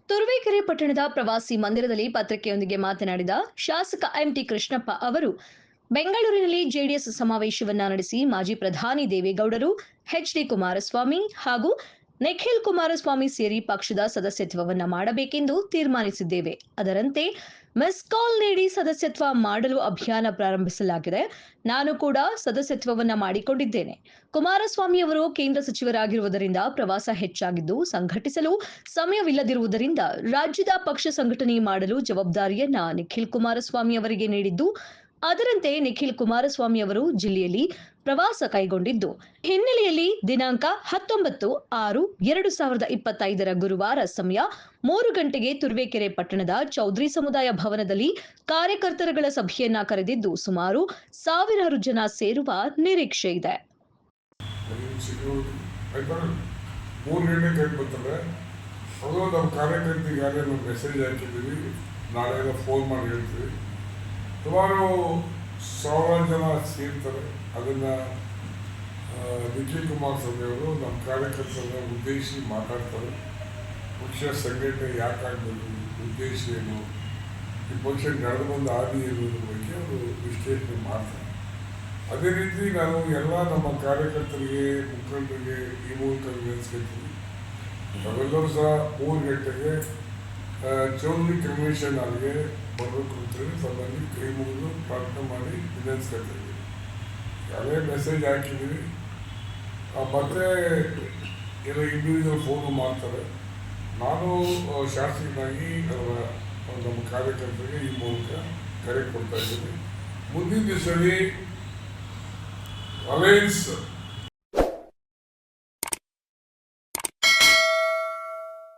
ತುರುವೇಕೆರೆ ಪಟ್ಟಣದ ಪ್ರವಾಸಿ ಮಂದಿರದಲ್ಲಿ ಪತ್ರಿಕೆಯೊಂದಿಗೆ ಮಾತನಾಡಿದ ಶಾಸಕ ಎಂಟಿ ಕೃಷ್ಣಪ್ಪ ಅವರು ಬೆಂಗಳೂರಿನಲ್ಲಿ ಜೆಡಿಎಸ್ ಸಮಾವೇಶವನ್ನ ನಡೆಸಿ ಮಾಜಿ ಪ್ರಧಾನಿ ದೇವೇಗೌಡರು, ಎಚ್ಡಿ ಕುಮಾರಸ್ವಾಮಿ ಹಾಗೂ ನಿಖಿಲ್ ಕುಮಾರಸ್ವಾಮಿ ಸೇರಿ ಪಕ್ಷದ ಸದಸ್ಯತ್ವವನ್ನ ಮಾಡಬೇಕೆಂದು ತೀರ್ಮಾನಿಸಿದ್ದೇವೆ. ಅದರಂತೆ ಮಿಸ್ ಕಾಲ್ ನೀಡಿ ಸದಸ್ಯತ್ವ ಮಾಡಲು ಅಭಿಯಾನ ಪ್ರಾರಂಭಿಸಲಾಗಿದೆ. ನಾನು ಕೂಡ ಸದಸ್ಯತ್ವವನ್ನ ಮಾಡಿಕೊಂಡಿದ್ದೇನೆ. ಕುಮಾರಸ್ವಾಮಿ ಅವರು ಕೇಂದ್ರ ಸಚಿವರಾಗಿರುವುದರಿಂದ ಪ್ರವಾಸ ಹೆಚ್ಚಾಗಿದ್ದು ಸಂಘಟಿಸಲು ಸಮಯವಿಲ್ಲದಿರುವುದರಿಂದ ರಾಜ್ಯದ ಪಕ್ಷ ಸಂಘಟನೆ ಮಾಡಲು ಜವಾಬ್ದಾರಿಯನ್ನ ನಿಖಿಲ್ ಕುಮಾರಸ್ವಾಮಿ ಅವರಿಗೆ ನೀಡಿದ್ದು, ಅದರಂತೆ ನಿಖಿಲ್ ಕುಮಾರಸ್ವಾಮಿ ಅವರು ಜಿಲ್ಲೆಯಲ್ಲಿ ಪ್ರವಾಸ ಕೈಗೊಂಡಿದ್ದು ಹಿನ್ನೆಲೆಯಲ್ಲಿ ದಿನಾಂಕ 19/6/2025 ಗುರುವಾರ ಸಮಯ 3 ಗಂಟೆಗೆ ತುರುವೇಕೆರೆ ಪಟ್ಟಣದ ಚೌಧರಿ ಸಮುದಾಯ ಭವನದಲ್ಲಿ ಕಾರ್ಯಕರ್ತರುಗಳ ಸಭೆಯನ್ನ ಕರೆದಿದ್ದು ಸುಮಾರು 1000 ಜನ ಸೇರುವ ನಿರೀಕ್ಷೆ ಇದೆ. ಅದು ನಮ್ಮ ಕಾರ್ಯಕರ್ತರಿಗೆ ಯಾರೇನು ಮೆಸೇಜ್ ಹಾಕಿದ್ದೀವಿ, ನಾಳೆ ಫೋನ್ ಮಾಡಿ ಹೇಳ್ತೀವಿ. ಸುಮಾರು 1000 ಜನ ಸೇರ್ತಾರೆ. ಅದನ್ನು ನಿಖಿಲ್ ಕುಮಾರಸ್ವಾಮಿ ಅವರು ನಮ್ಮ ಕಾರ್ಯಕರ್ತರನ್ನ ಉದ್ದೇಶಿಸಿ ಮಾತಾಡ್ತಾರೆ. ಪಕ್ಷ ಸಂಘಟನೆ ಯಾಕಾಗಬೇಕು, ಉದ್ದೇಶ ಏನು, ಈ ಪಕ್ಷ ನಡೆದು ಬಂದ ಹಾದಿ ಎನ್ನುವುದ್ರ ಬಗ್ಗೆ ಅವರು ವಿಶ್ಲೇಷಣೆ ಮಾಡ್ತಾರೆ. ಅದೇ ರೀತಿ ನಾವು ಎಲ್ಲ ನಮ್ಮ ಕಾರ್ಯಕರ್ತರಿಗೆ, ಮುಖಂಡರಿಗೆ ಈ ಮೂಲಕ ವಿನಂತಿಸ್ಕೊಳ್ತೀವಿ. ನಾವೆಲ್ಲರೂ ಸಹ 3 ಗಂಟೆಗೆ ಚೌಧರಿ ಕನ್ವೆನ್ಷನ್ ಹಾಲ್ಗೆ ಬರಬೇಕು ಅಂತೇಳಿ ತಮ್ಮಲ್ಲಿ ಕೈ ಮುಗಿದು ಪ್ರಾರ್ಥನೆ ಮಾಡಿ ವಿನಂತಿಸ್ಕೊಳ್ತೀವಿ. ಯಾರೇ ಮೆಸೇಜ್ ಹಾಕಿದ್ದೀವಿ, ಮತ್ತೆ ಎಲ್ಲ ಇಂಡಿವಿಜುವಲ್ ಫೋನು ಮಾಡ್ತಾರೆ. ನಾನು ಶಾಸಕನಾಗಿ ನಮ್ಮ ಕಾರ್ಯಕರ್ತರಿಗೆ ಈ ಮೂಲಕ ಕರೆ ಕೊಡ್ತಾ ಇದ್ದೀನಿ. ಮುಂದಿನ ದಿವಸದಲ್ಲಿ ಅಲಯನ್ಸ್